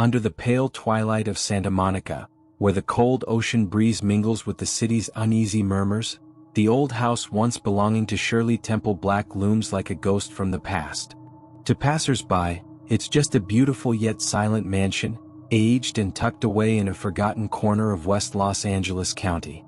Under the pale twilight of Santa Monica, where the cold ocean breeze mingles with the city's uneasy murmurs, the old house once belonging to Shirley Temple Black looms like a ghost from the past. To passers-by, it's just a beautiful yet silent mansion, aged and tucked away in a forgotten corner of West Los Angeles County.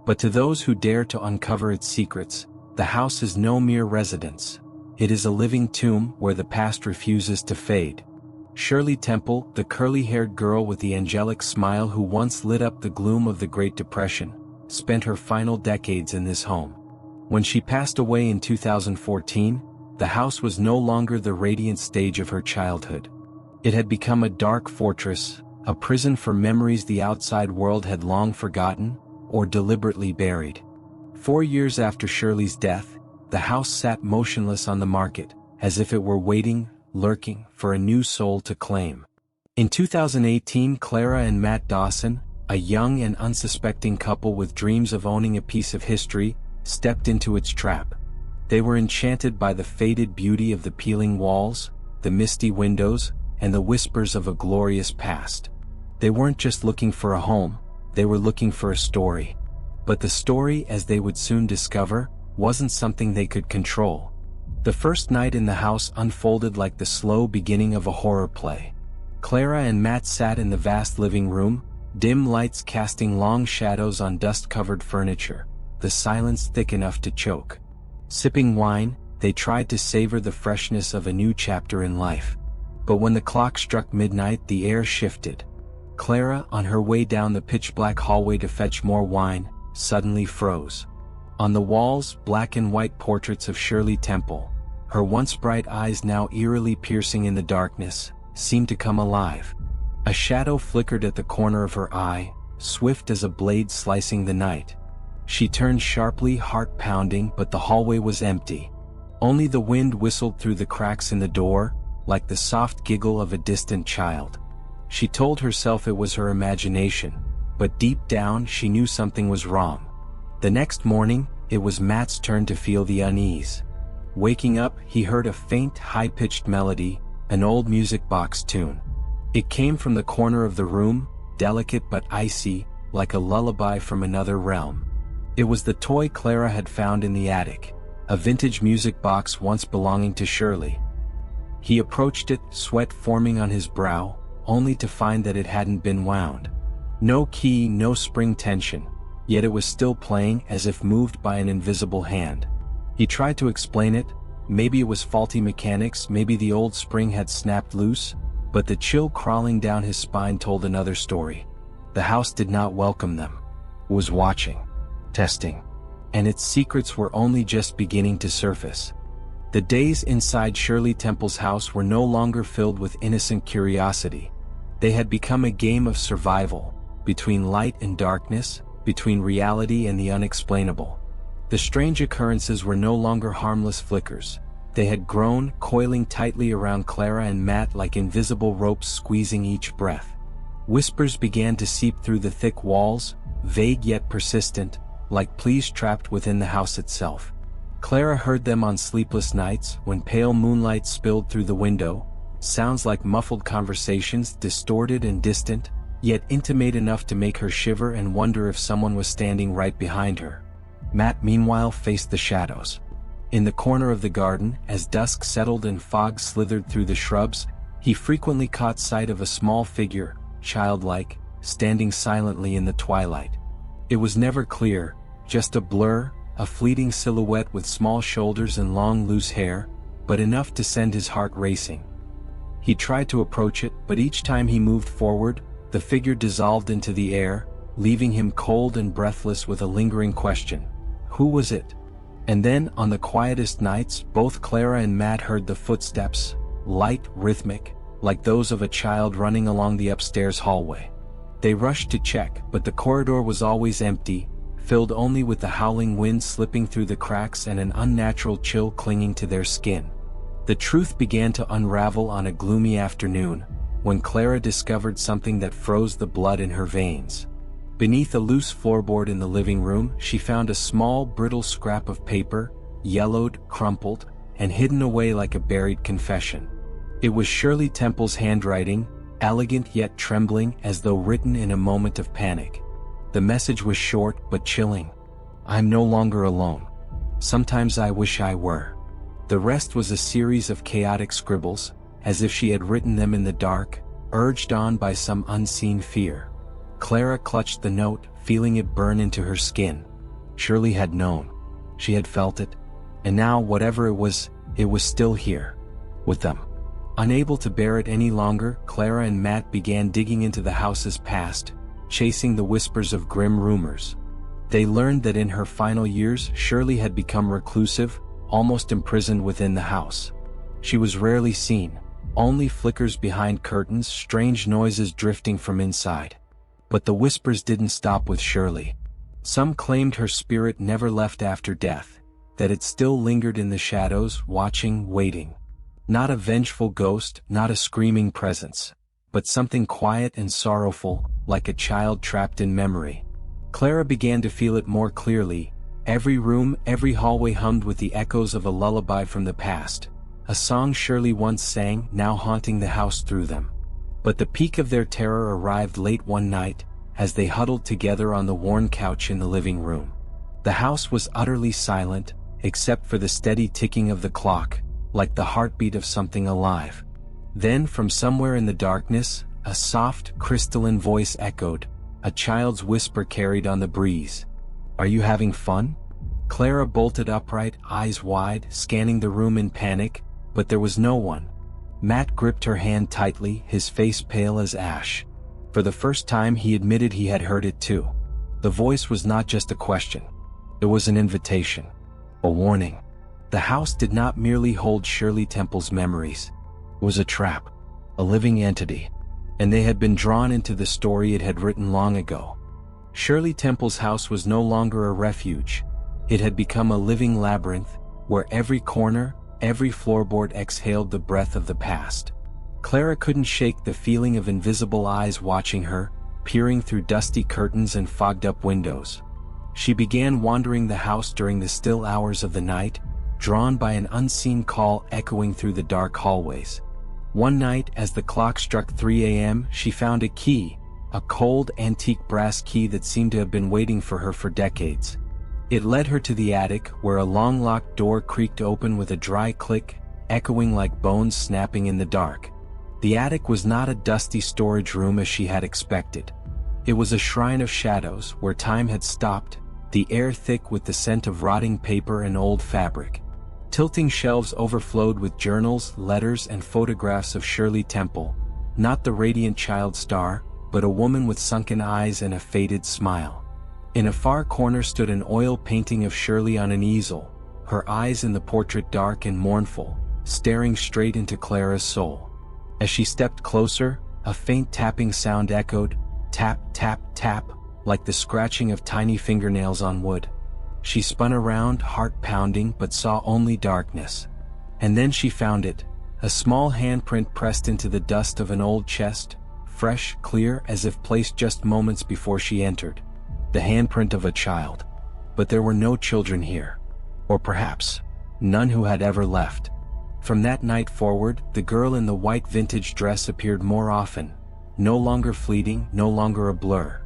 But to those who dare to uncover its secrets, the house is no mere residence. It is a living tomb where the past refuses to fade. Shirley Temple, the curly-haired girl with the angelic smile who once lit up the gloom of the Great Depression, spent her final decades in this home. When she passed away in 2014, the house was no longer the radiant stage of her childhood. It had become a dark fortress, a prison for memories the outside world had long forgotten or deliberately buried. 4 years after Shirley's death, the house sat motionless on the market, as if it were waiting, lurking, for a new soul to claim. In 2018, Clara and Matt Dawson, a young and unsuspecting couple with dreams of owning a piece of history, stepped into its trap. They were enchanted by the faded beauty of the peeling walls, the misty windows, and the whispers of a glorious past. They weren't just looking for a home, they were looking for a story. But the story, as they would soon discover, wasn't something they could control. The first night in the house unfolded like the slow beginning of a horror play. Clara and Matt sat in the vast living room, dim lights casting long shadows on dust-covered furniture, the silence thick enough to choke. Sipping wine, they tried to savor the freshness of a new chapter in life. But when the clock struck midnight, the air shifted. Clara, on her way down the pitch-black hallway to fetch more wine, suddenly froze. On the walls, black and white portraits of Shirley Temple, her once bright eyes now eerily piercing in the darkness, seemed to come alive. A shadow flickered at the corner of her eye, swift as a blade slicing the night. She turned sharply, heart pounding, but the hallway was empty. Only the wind whistled through the cracks in the door, like the soft giggle of a distant child. She told herself it was her imagination, but deep down she knew something was wrong. The next morning, it was Matt's turn to feel the unease. Waking up, he heard a faint, high-pitched melody, an old music box tune. It came from the corner of the room, delicate but icy, like a lullaby from another realm. It was the toy Clara had found in the attic, a vintage music box once belonging to Shirley. He approached it, sweat forming on his brow, only to find that it hadn't been wound. No key, no spring tension, yet it was still playing as if moved by an invisible hand. He tried to explain it, maybe it was faulty mechanics, maybe the old spring had snapped loose, but the chill crawling down his spine told another story. The house did not welcome them. It was watching, testing, and its secrets were only just beginning to surface. The days inside Shirley Temple's house were no longer filled with innocent curiosity. They had become a game of survival, between light and darkness, between reality and the unexplainable. The strange occurrences were no longer harmless flickers. They had grown, coiling tightly around Clara and Matt like invisible ropes squeezing each breath. Whispers began to seep through the thick walls, vague yet persistent, like pleas trapped within the house itself. Clara heard them on sleepless nights when pale moonlight spilled through the window, sounds like muffled conversations, distorted and distant, yet intimate enough to make her shiver and wonder if someone was standing right behind her. Matt meanwhile faced the shadows. In the corner of the garden, as dusk settled and fog slithered through the shrubs, he frequently caught sight of a small figure, childlike, standing silently in the twilight. It was never clear, just a blur, a fleeting silhouette with small shoulders and long loose hair, but enough to send his heart racing. He tried to approach it, but each time he moved forward, the figure dissolved into the air, leaving him cold and breathless with a lingering question. Who was it? And then, on the quietest nights, both Clara and Matt heard the footsteps, light, rhythmic, like those of a child running along the upstairs hallway. They rushed to check, but the corridor was always empty, filled only with the howling wind slipping through the cracks and an unnatural chill clinging to their skin. The truth began to unravel on a gloomy afternoon, when Clara discovered something that froze the blood in her veins. Beneath a loose floorboard in the living room, she found a small, brittle scrap of paper, yellowed, crumpled, and hidden away like a buried confession. It was Shirley Temple's handwriting, elegant yet trembling as though written in a moment of panic. The message was short but chilling. "I'm no longer alone. Sometimes I wish I were." The rest was a series of chaotic scribbles, as if she had written them in the dark, urged on by some unseen fear. Clara clutched the note, feeling it burn into her skin. Shirley had known. She had felt it. And now, whatever it was still here. With them. Unable to bear it any longer, Clara and Matt began digging into the house's past, chasing the whispers of grim rumors. They learned that in her final years, Shirley had become reclusive, almost imprisoned within the house. She was rarely seen, only flickers behind curtains, strange noises drifting from inside. But the whispers didn't stop with Shirley. Some claimed her spirit never left after death, that it still lingered in the shadows, watching, waiting. Not a vengeful ghost, not a screaming presence, but something quiet and sorrowful, like a child trapped in memory. Clara began to feel it more clearly. Every room, every hallway hummed with the echoes of a lullaby from the past, a song Shirley once sang, now haunting the house through them. But the peak of their terror arrived late one night, as they huddled together on the worn couch in the living room. The house was utterly silent, except for the steady ticking of the clock, like the heartbeat of something alive. Then, from somewhere in the darkness, a soft, crystalline voice echoed, a child's whisper carried on the breeze. "Are you having fun?" Clara bolted upright, eyes wide, scanning the room in panic, but there was no one. Matt gripped her hand tightly, his face pale as ash. For the first time he admitted he had heard it too. The voice was not just a question. It was an invitation. A warning. The house did not merely hold Shirley Temple's memories. It was a trap. A living entity. And they had been drawn into the story it had written long ago. Shirley Temple's house was no longer a refuge. It had become a living labyrinth, where every corner, every floorboard exhaled the breath of the past. Clara couldn't shake the feeling of invisible eyes watching her, peering through dusty curtains and fogged-up windows. She began wandering the house during the still hours of the night, drawn by an unseen call echoing through the dark hallways. One night, as the clock struck 3 a.m., she found a key, a cold, antique brass key that seemed to have been waiting for her for decades. It led her to the attic, where a long-locked door creaked open with a dry click, echoing like bones snapping in the dark. The attic was not a dusty storage room as she had expected. It was a shrine of shadows, where time had stopped, the air thick with the scent of rotting paper and old fabric. Tilting shelves overflowed with journals, letters, and photographs of Shirley Temple, not the radiant child star, but a woman with sunken eyes and a faded smile. In a far corner stood an oil painting of Shirley on an easel, her eyes in the portrait dark and mournful, staring straight into Clara's soul. As she stepped closer, a faint tapping sound echoed, tap, tap, tap, like the scratching of tiny fingernails on wood. She spun around, heart pounding, but saw only darkness. And then she found it, a small handprint pressed into the dust of an old chest, fresh, clear, as if placed just moments before she entered. The handprint of a child. But there were no children here. Or perhaps, none who had ever left. From that night forward, the girl in the white vintage dress appeared more often, no longer fleeting, no longer a blur.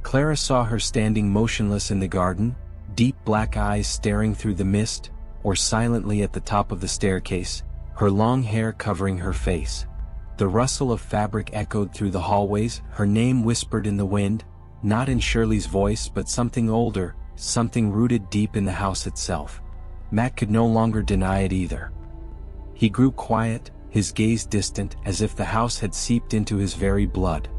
Clara saw her standing motionless in the garden, deep black eyes staring through the mist, or silently at the top of the staircase, her long hair covering her face. The rustle of fabric echoed through the hallways, her name whispered in the wind, not in Shirley's voice but something older, something rooted deep in the house itself. Matt could no longer deny it either. He grew quiet, his gaze distant, as if the house had seeped into his very blood.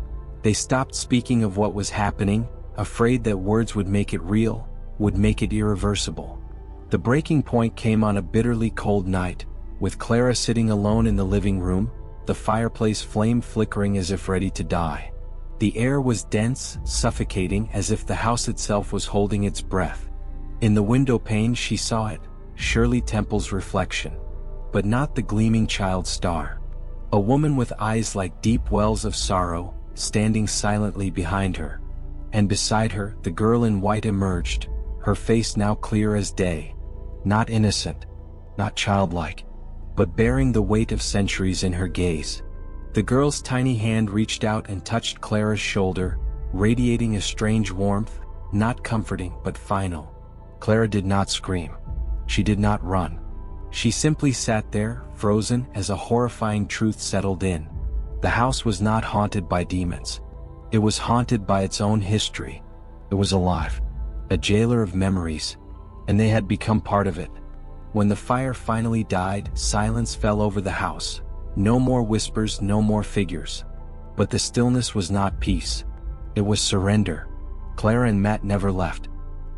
They stopped speaking of what was happening, afraid that words would make it real, would make it irreversible. The breaking point came on a bitterly cold night, with Clara sitting alone in the living room, the fireplace flame flickering as if ready to die. The air was dense, suffocating, as if the house itself was holding its breath. In the window pane she saw it, Shirley Temple's reflection. But not the gleaming child star. A woman with eyes like deep wells of sorrow, standing silently behind her. And beside her, the girl in white emerged, her face now clear as day. Not innocent, not childlike, but bearing the weight of centuries in her gaze. The girl's tiny hand reached out and touched Clara's shoulder, radiating a strange warmth, not comforting but final. Clara did not scream. She did not run. She simply sat there, frozen as a horrifying truth settled in. The house was not haunted by demons. It was haunted by its own history. It was alive, a jailer of memories, and they had become part of it. When the fire finally died, silence fell over the house. No more whispers, no more figures. But the stillness was not peace. It was surrender. Clara and Matt never left.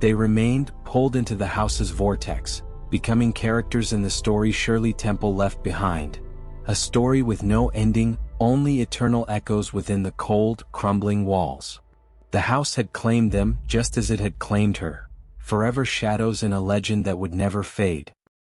They remained, pulled into the house's vortex, becoming characters in the story Shirley Temple left behind. A story with no ending, only eternal echoes within the cold, crumbling walls. The house had claimed them just as it had claimed her. Forever shadows in a legend that would never fade.